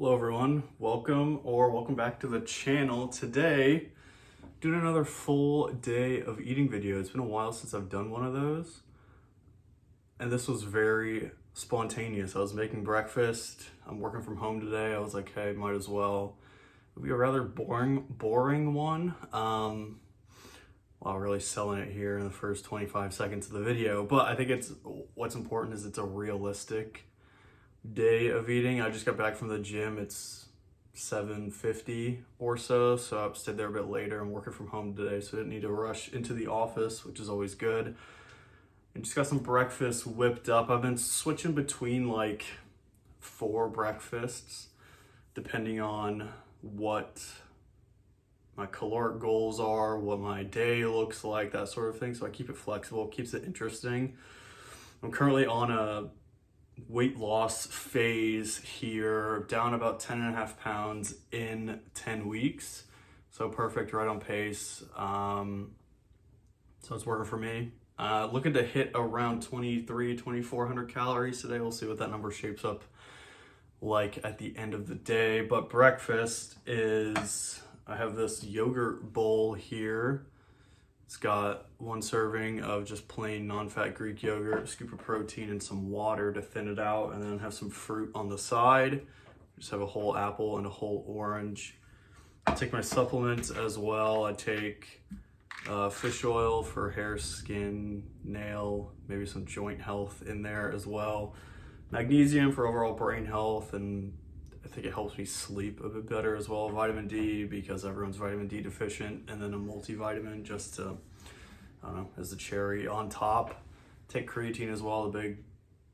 Hello everyone, welcome back to the channel. Today, doing another full day of eating video. It's been a while since I've done one of those. And this was very spontaneous. I was making breakfast. I'm working from home today. I was like, hey, might as well. It'll be a rather boring one. While really selling it here in the first 25 seconds of the video. But I think what's important is it's a realistic day of eating. I just got back from the gym. It's 7:50 or so I stayed there a bit later. I'm working from home today, so I didn't need to rush into the office, which is always good. And just got some breakfast whipped up. I've been switching between like 4 breakfasts depending on what my caloric goals are, what my day looks like, that sort of thing. So I keep it flexible, keeps it interesting. I'm currently on a weight loss phase here, down about 10.5 pounds in 10 weeks. So perfect, right on pace. So it's working for me. Looking to hit around 2,400 calories today. We'll see what that number shapes up like at the end of the day. But breakfast is, I have this yogurt bowl here. It's got 1 serving of just plain non-fat Greek yogurt, a scoop of protein, and some water to thin it out, and then have some fruit on the side. Just have a whole apple and a whole orange. I take my supplements as well. I take fish oil for hair, skin, nail, maybe some joint health in there as well. Magnesium for overall brain health, and I think it helps me sleep a bit better as well. Vitamin D, because everyone's vitamin D deficient, and then a multivitamin just to, I don't know, as the cherry on top. Take creatine as well, the big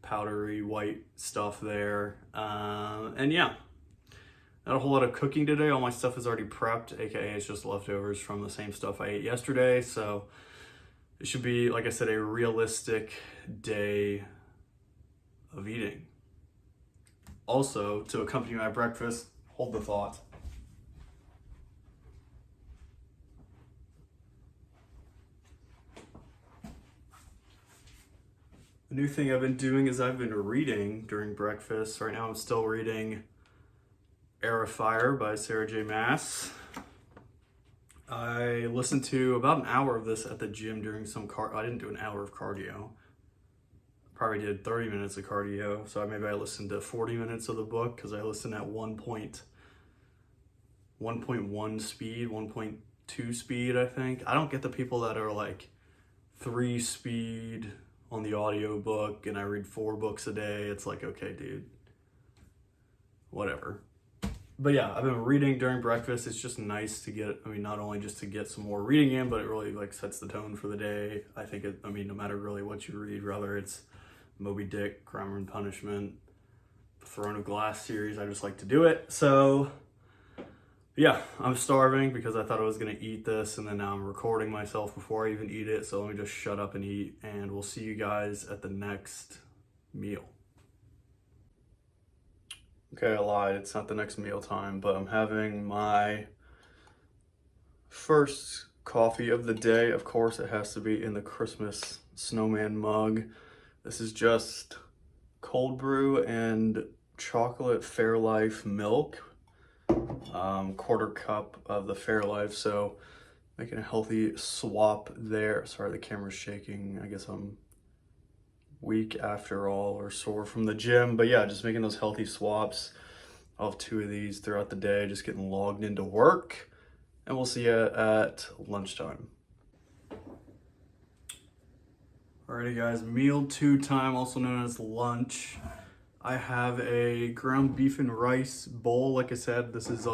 powdery white stuff there. And yeah, not a whole lot of cooking today. All my stuff is already prepped, aka it's just leftovers from the same stuff I ate yesterday. So it should be, like I said, a realistic day of eating. Also, to accompany my breakfast, hold the thought. The new thing I've been doing is I've been reading during breakfast. Right now I'm still reading Air of Fire by Sarah J. Maas. I listened to about an hour of this at the gym during I didn't do an hour of cardio. Probably did 30 minutes of cardio, so maybe I listened to 40 minutes of the book because I listened at 1.1 speed, 1.2 speed, I think. I don't get the people that are like 3 speed on the audio book and I read 4 books a day. It's like, okay, dude, whatever. But yeah, I've been reading during breakfast. It's just nice to get, not only just to get some more reading in, but it really like sets the tone for the day. I think no matter really what you read, whether it's Moby Dick, Crime and Punishment, the Throne of Glass series, I just like to do it. So yeah, I'm starving because I thought I was gonna eat this, and then now I'm recording myself before I even eat it. So let me just shut up and eat, and we'll see you guys at the next meal. Okay, I lied, it's not the next meal time, but I'm having my first coffee of the day. Of course, it has to be in the Christmas snowman mug. This is just cold brew and chocolate Fairlife milk, 1/4 cup of the Fairlife. So making a healthy swap there. Sorry, the camera's shaking. I guess I'm weak after all, or sore from the gym. But yeah, just making those healthy swaps. I'll have 2 of these throughout the day, just getting logged into work. And we'll see you at lunchtime. Alrighty guys, meal 2 time, also known as lunch. I have a ground beef and rice bowl. Like I said, this is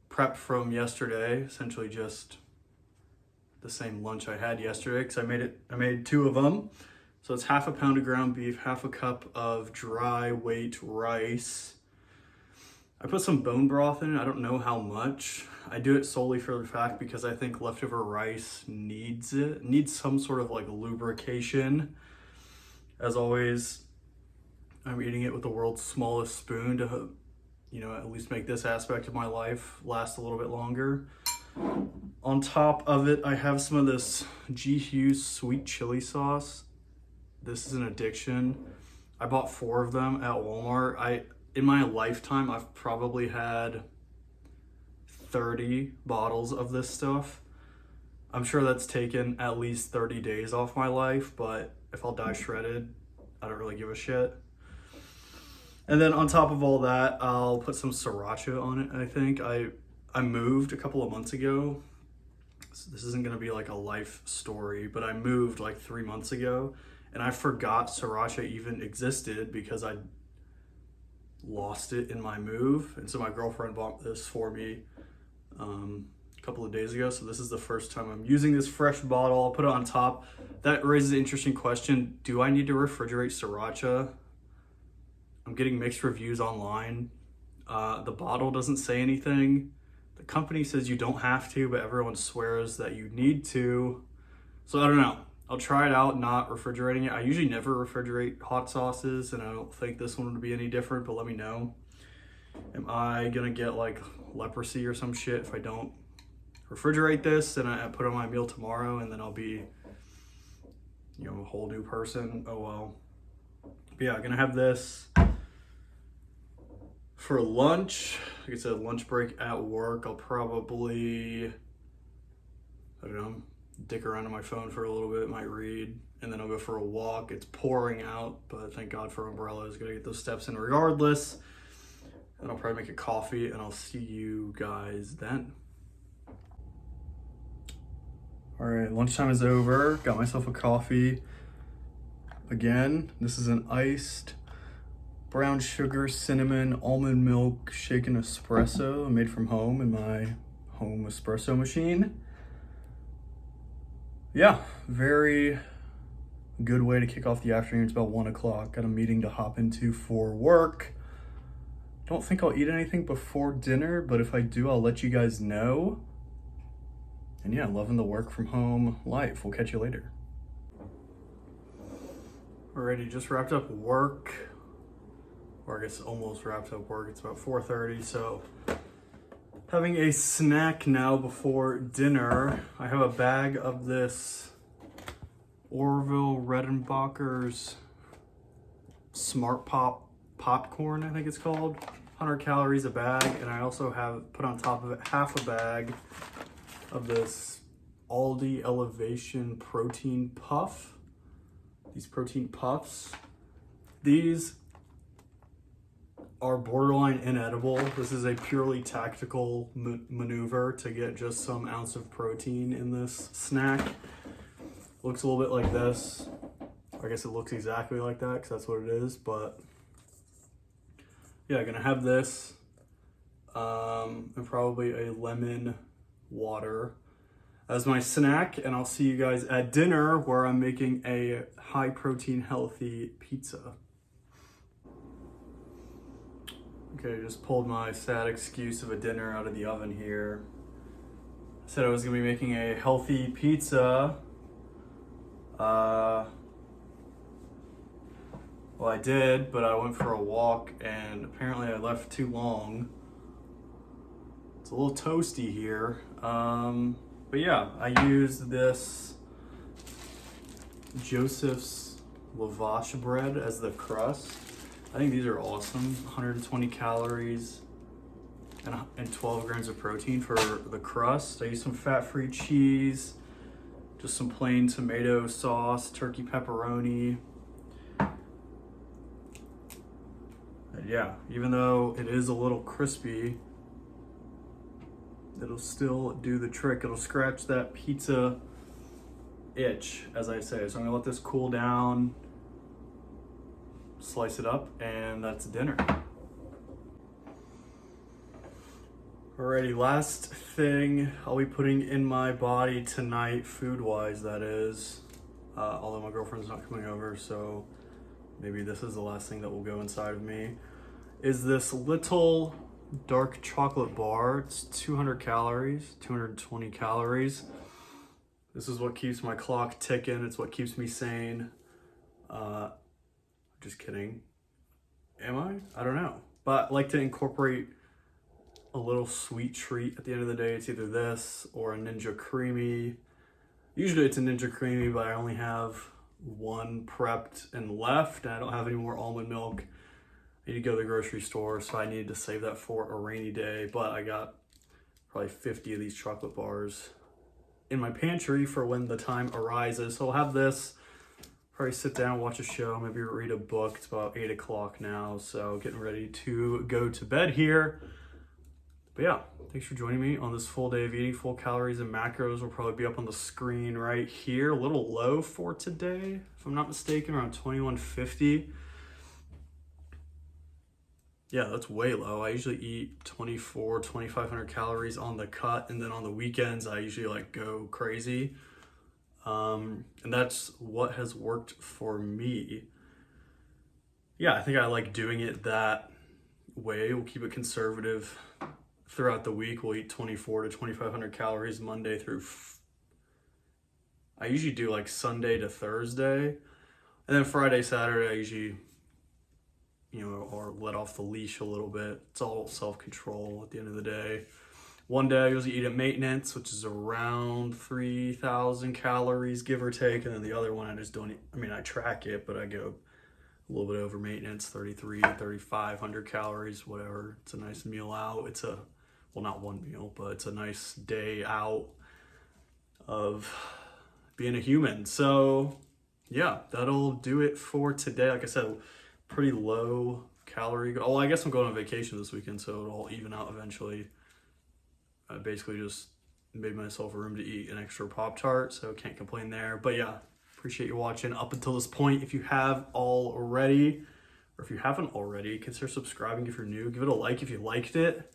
prep from yesterday, essentially just the same lunch I had yesterday because I made 2 of them. So it's 1/2 pound of ground beef, 1/2 cup of dry weight rice. I put some bone broth in it. I don't know how much. I do it solely for the fact because I think leftover rice needs some sort of like lubrication. As always, I'm eating it with the world's smallest spoon to, at least make this aspect of my life last a little bit longer. On top of it, I have some of this G. Hughes sweet chili sauce. This is an addiction. I bought 4 of them at Walmart. in my lifetime, I've probably had 30 bottles of this stuff. I'm sure that's taken at least 30 days off my life, but if I'll die shredded, I don't really give a shit. And then on top of all that, I'll put some sriracha on it, I think. I moved a couple of months ago. So this isn't gonna be like a life story, but I moved like 3 months ago, and I forgot sriracha even existed because I lost it in my move. And so my girlfriend bought this for me a couple of days ago. So this is the first time I'm using this fresh bottle. I'll put it on top. That raises an interesting question. Do I need to refrigerate sriracha? I'm getting mixed reviews online. The bottle doesn't say anything. The company says you don't have to, but everyone swears that you need to. So I don't know. I'll try it out, not refrigerating it. I usually never refrigerate hot sauces, and I don't think this one would be any different, but let me know. Am I gonna get like leprosy or some shit if I don't refrigerate this and I put it on my meal tomorrow, and then I'll be, you know, a whole new person? Oh well. But yeah, I'm gonna have this for lunch. Like I said, lunch break at work. I'll probably, I don't know, dick around on my phone for a little bit, might read, and then I'll go for a walk. It's pouring out, but thank God for umbrellas. Gotta get those steps in regardless. And I'll probably make a coffee, and I'll see you guys then. All right, lunchtime is over. Got myself a coffee. Again, this is an iced brown sugar, cinnamon, almond milk, shaken espresso made from home in my home espresso machine. Yeah, very good way to kick off the afternoon. It's about 1 o'clock. Got a meeting to hop into for work. Don't think I'll eat anything before dinner, but if I do, I'll let you guys know. And yeah, loving the work from home life. We'll catch you later. Alrighty, just wrapped up work. Or I guess almost wrapped up work. It's about 4:30, so having a snack now before dinner. I have a bag of this Orville Redenbacher's Smart Pop popcorn, I think it's called. 100 calories a bag, and I also have put on top of it half a bag of this Aldi Elevation protein puff. These protein puffs. These are borderline inedible. This is a purely tactical maneuver to get just some ounce of protein in this snack. Looks a little bit like this. I guess it looks exactly like that because that's what it is, but yeah, gonna have this and probably a lemon water as my snack, and I'll see you guys at dinner where I'm making a high protein healthy pizza. Okay, just pulled my sad excuse of a dinner out of the oven here. Said I was gonna be making a healthy pizza. Well, I did, but I went for a walk and apparently I left too long. It's a little toasty here. But yeah, I used this Joseph's Lavash bread as the crust. I think these are awesome. 120 calories and 12 grams of protein for the crust. I used some fat-free cheese, just some plain tomato sauce, turkey pepperoni. And yeah, even though it is a little crispy, it'll still do the trick. It'll scratch that pizza itch, as I say. So I'm gonna let this cool down, slice it up, and that's dinner. Alrighty, last thing I'll be putting in my body tonight, food-wise that is, although my girlfriend's not coming over, so maybe this is the last thing that will go inside of me, is this little dark chocolate bar. It's 200 calories, 220 calories. This is what keeps my clock ticking. It's what keeps me sane. Just kidding. Am I? I don't know. But I like to incorporate a little sweet treat at the end of the day. It's either this or a Ninja Creamy. Usually it's a Ninja Creamy, but I only have one prepped and left, and I don't have any more almond milk. I need to go to the grocery store, so I needed to save that for a rainy day. But I got probably 50 of these chocolate bars in my pantry for when the time arises. So I'll have this, probably sit down, watch a show, maybe read a book. It's about 8 o'clock now, so getting ready to go to bed here. But yeah, thanks for joining me on this full day of eating. Full calories and macros will probably be up on the screen right here. A little low for today, if I'm not mistaken, around 2150. Yeah, that's way low. I usually eat 2,500 calories on the cut, and then on the weekends I usually like go crazy. And that's what has worked for me. Yeah, I think I like doing it that way. We'll keep it conservative throughout the week. We'll eat 2,400 to 2,500 calories Monday through I usually do like Sunday to Thursday, and then Friday, Saturday I usually, or let off the leash a little bit. It's all self-control at the end of the day. One day I usually eat at maintenance, which is around 3,000 calories, give or take. And then the other one I just don't eat. I mean, I track it, but I go a little bit over maintenance, 3,500 calories, whatever. It's a nice meal out. It's well, not one meal, but it's a nice day out of being a human. So yeah, that'll do it for today. Like I said, pretty low calorie. Oh, I guess I'm going on vacation this weekend, so it'll all even out eventually. I basically just made myself room to eat an extra Pop-Tart, so can't complain there. But yeah, appreciate you watching up until this point. If you have already, or if you haven't already, consider subscribing if you're new. Give it a like if you liked it.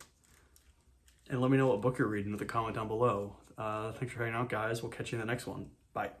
And let me know what book you're reading with a comment down below. Thanks for hanging out, guys. We'll catch you in the next one. Bye.